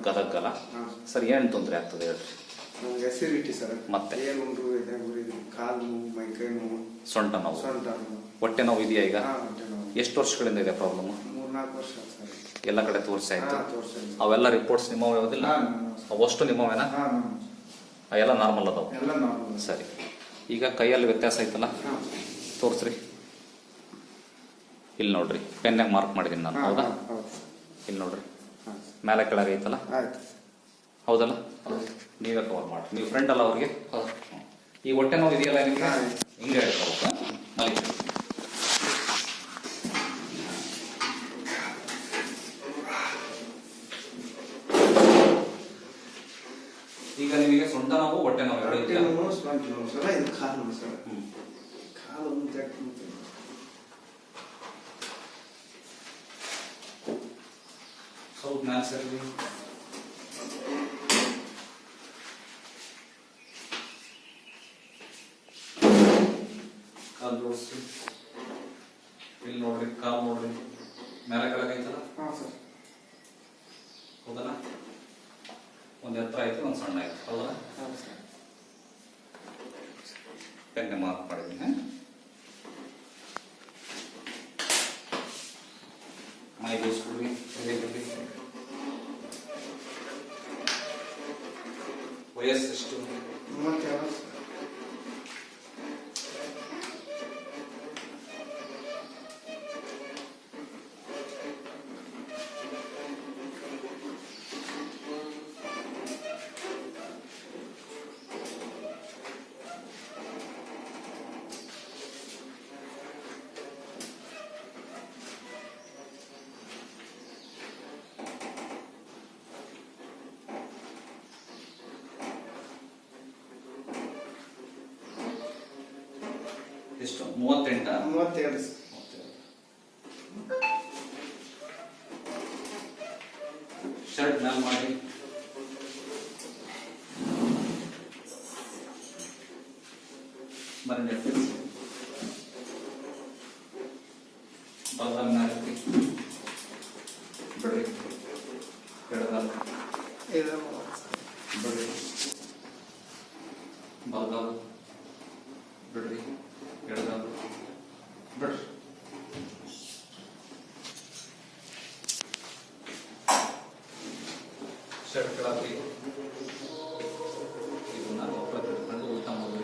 ಗದಗಲ್ಲ sir. ಏನು ತೊಂದರೆ ಆಗ್ತದೆ ಹೇಳ್ರಿ? ನನಗೆ ಅಸಿಡಿಟಿ ಸರ್. ಮತ್ತೆ ಏನುಂಟು ಇದೆ ಉರಿದು ಕಾಲು ನೋವು, ಮೈಕೈ ನೋವು, ಸೊಂಟ ನೋವು, ಹೊಟ್ಟೆ ನೋವು ಇದೆಯಾ ಈಗ? ಎಷ್ಟು ವರ್ಷಗಳಿಂದ ಇದೆ ಪ್ರಾಬ್ಲಮ್? 3-4 ವರ್ಷ ಸರ್. ಎಲ್ಲ ಕಡೆ ತೋರಿಸಾಯ್ತು? ಅವೆಲ್ಲ ರಿಪೋರ್ಟ್ಸ್ ನಿಮ್ಮವೇ ಯಾವುದಿಲ್ಲ? ಅವಷ್ಟು ನಿಮ್ಮವೇನಾ? ಎಲ್ಲ ನಾರ್ಮಲ್ ಅದಾವ? ಸರಿ. ಈಗ ಕೈಯಲ್ಲಿ ವ್ಯತ್ಯಾಸ ಐತಲ್ಲ, ತೋರಿಸ್ರಿ. ಇಲ್ಲಿ ನೋಡ್ರಿ, ಪೆನ್ನಾಗ ಮಾರ್ಕ್ ಮಾಡಿದ್ದೀನಿ ನಾನು. ಹೌದಾ? ಇಲ್ಲಿ ನೋಡ್ರಿ, ಮೇಲೆ ಕೆಳಗೆ ಐತಲ್ಲ, ಹೌದಲ್ಲ? ನೀವೇ ಕವರ್ ಮಾಡಿ. ನೀವು ಫ್ರೆಂಡ್ ಅಲ್ಲ ಅವ್ರಿಗೆ. ಈ ಹೊಟ್ಟೆ ನೋವು ಇದೆಯಲ್ಲ ನಿಮಗೆ, ಹಿಂಗೆ ಹೇಳ್ಕೋಬೇಕು. ಮಲಿ ಈಗ ನಿಮಗೆ ಸೊಂಟ ನೋವು, ಹೊಟ್ಟೆ ನೋವು ಎರಡು ಇದೆಯಾ? ಸ್ವಲ್ಪ ಮ್ಯಾಲ್ ಸರಿ. ಕಾಲು ಜೋಡಿಸಿ. ಇಲ್ಲಿ ನೋಡ್ರಿ, ಕಾಲು ನೋಡ್ರಿ, ಮೇಲೆ ಕೆಳಗೆ ಐತಲ್ಲ, ಹೌದಲ್ಲ? ಒಂದು ಎತ್ತರ ಐತಿ, ಒಂದು ಸಣ್ಣ ಐತಿ, ಹೌದಲ್ಲ? ಪೆನ್ನೆ ಮಾರ್ಕ್ ಮಾಡಿದ್ದೀನಿ. ಮೈ ದೋಸ್ಕೊಡ್ರಿ. ವಯಸ್ಸು ಎಷ್ಟು? 32. ಎಷ್ಟು? 38. 32. ಶರ್ಟ್ ಮ್ಯಾಲ್ ಮಾಡಿ. ಬನ್ನಿ, ಬಲಗಾಲ ಮ್ಯಾಲ್ ಬಿಡ್ರಿ, ಎಡಗಾಲ ಬಿಡ್ರಿ, ಬಲಗಾಲ ಬಿಡ್ರಿ, ಎಡಗಾಲ ಬಿಡ್ರಿ. ಶರ್ಟ್ ಕೆಳಗೆ ಇದನ್ನ ಒಪ್ಪತ್ತಿಟ್ಕೊಂಡು ಊಟ ಮಾಡಿ.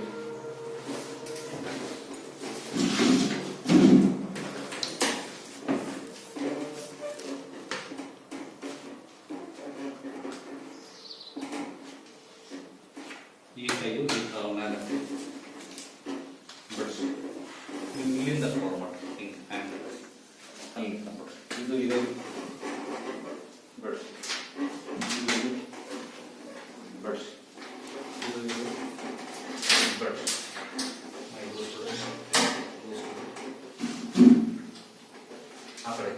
ಈ ಕೈಯು ಈ ಕಾಲ ಮೇಲೆ ಬಿಡಿಸಿ. ಇಲ್ಲಿಂದ ಕವರ್ ಮಾಡಿ, ಹಿಂಗೆ ಹ್ಯಾಂಡ್ ಅಲ್ಲಿ ತಂದ್ಬಿಡ್ರಿ. ಇದು ಇದೆ ಬಿಡಿಸಿ, ಬಿಡಿಸಿ, ಇದು ಬಿಡಿಸಿ. ಆ ಕಡೆ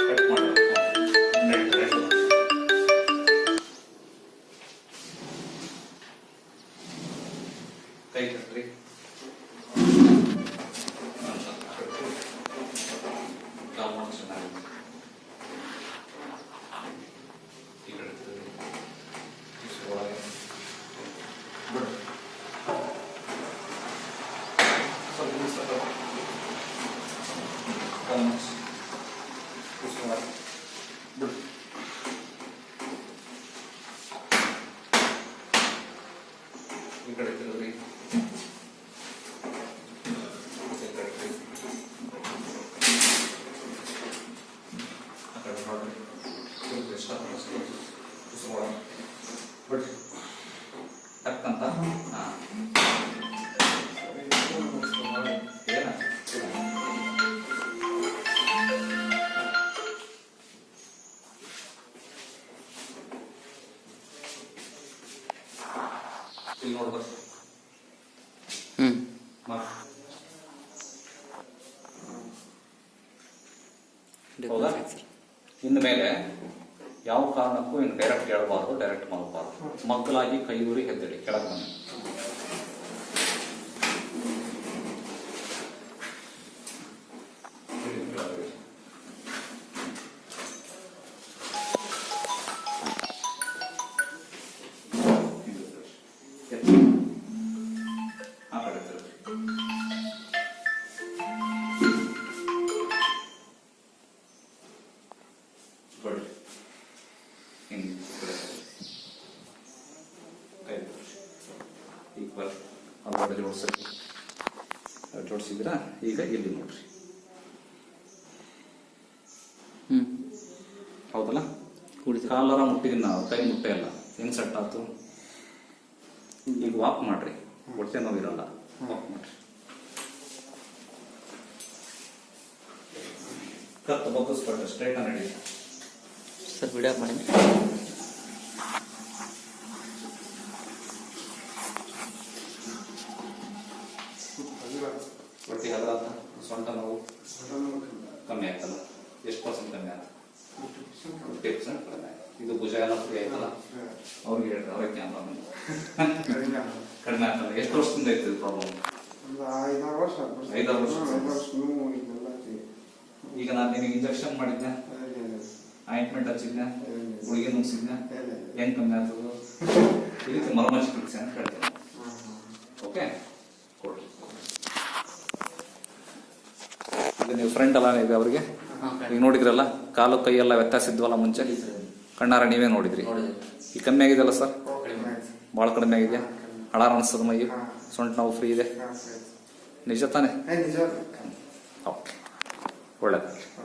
ಕಟ್ ಮಾಡಿ ಕೈ ಕಟ್ರಿ. ಕಾಲ್ ಮಾಡಿ ಚೆನ್ನಾಗಿ ಈ ಕಡೆ ಒಳಗೆ ಬಿಡ್ರಿ. ಸ್ವಲ್ಪ ಕಾಲ್ ಮಾಡಿಸಿ ಬಿಡ್ರಿ. ಈ ಕಡೆ ತಿರುಗ್ರಿ. ಬಿಡ್ರಿ ಟಕ್ಕಂತ. ಏನ ಇಲ್ಲಿ ನೋಡ್ಬಾರ್ದು. ಹೌದಾ? ಇನ್ನು ಮೇಲೆ ಯಾವ ಕಾರಣಕ್ಕೂ ಇನ್ನು ಡೈರೆಕ್ಟ್ ಹೇಳ್ಬಾರ್ದು, ಡೈರೆಕ್ಟ್ ಮಲಗಬಾರ್ದು. ಮಗ್ಗಲಾಗಿ ಕೈ ಊರಿ ಹೆದ್ದೇಳಿ ಕೆಳಗೆ ಬನ್ನಿ. ತೋರಿಸಿದ್ದೀರಾ, ಈಗ ಇಲ್ಲಿ ನೋಡ್ರಿ. ಹೌದಲ್ಲ, ಕಾಲರ ಮುಟ್ಟಿದೀನಿ ನಾವು, ಕೈ ಮುಟ್ಟೆ ಅಲ್ಲ. ಹೆಂಗ್ ಸೆಟ್ ಆಯ್ತು? ಈಗ ವಾಕ್ ಮಾಡ್ರಿ, ಹೊಟ್ಟೆ ನೋವಿರಲ್ಲ. ವಾಕ್ ಮಾಡ್ರಿ, ಕತ್ತು ಬಗ್ಗಿಸ್ಕೊಳ್ರಿ, ಸ್ಟ್ರೈಟ್ ನಡಿ ಸರ್. ವಿಡಿಯೋ ಮಾಡಿ. ಹೊಟ್ಟೆ ಹದ, ಸೊಂಟ ನೋವು ಕಮ್ಮಿ ಆಯ್ತಲ್ಲ? ಎಷ್ಟು ಪರ್ಸೆಂಟ್ ಕಮ್ಮಿ ಆಯ್ತು? 50% ಕಡಿಮೆ ಆಯ್ತು. ಇದು ಭುಜ ಎಲ್ಲ ಫ್ರೀ ಆಯ್ತಲ್ಲ? ಅವ್ರಿಗೆ ಹೇಳ್ರಿ, ಅವ್ರಿಗೆ ಕ್ಯಾಮ್ರಾ ಕಡಿಮೆ ಆಗ್ತಲ್ಲ. ಎಷ್ಟು ವರ್ಷದಿಂದ ಇತ್ತು ಪ್ರಾಬ್ಲಮ್? 5-6 ವರ್ಷ. 5-6 ವರ್ಷ. 5 ವರ್ಷ ನೋವು ಇದೆಲ್ಲ ಈಗ ನಾನು ನಿನಗೆ ಇಂಜೆಕ್ಷನ್ ಮಾಡಿದ್ದೆ, ಆಯಿಂಟ್ಮೆಂಟ್ ಹಚ್ಚಿದ್ದೆ, ಗುಳಿಗೆ ನುಗ್ಸಿದ್ದೆ, ಹೆಂಗ್ ಕಮ್ಮಿ ಆಗ್ತದೆ? ಇದಕ್ಕೆ ಮರ್ಮ ಚಿಕಿತ್ಸೆ ಅಂತ ಹೇಳ್ತೇನೆ. ಓಕೆ, ಕೊಡ್ರಿ. ಈಗ ನೀವು ಫ್ರೆಂಡ್ ಅಲ್ಲ ಈಗ ಅವ್ರಿಗೆ, ಈಗ ನೋಡಿದ್ರಲ್ಲ ಕಾಲು ಕೈ ಎಲ್ಲ ವ್ಯತ್ಯಾಸ ಇದ್ವಲ್ಲ ಮುಂಚೆ, ಕಣ್ಣಾರ ನೀವೇ ನೋಡಿದ್ರಿ. ಈಗ ಕಮ್ಮಿ ಆಗಿದೆಯಲ್ಲ ಸರ್? ಭಾಳ ಕಡಿಮೆ ಆಗಿದೆಯಾ? ಹಳಾರ ಅನಿಸ್ತದ ಮೈ, ಸೊಂಟ ನೋವು ಫ್ರೀ ಇದೆ, ನಿಜ ತಾನೆ? ನಿಜ. ಓಕೆ, ಒಳ್ಳೆಯದಾಗಲಿ.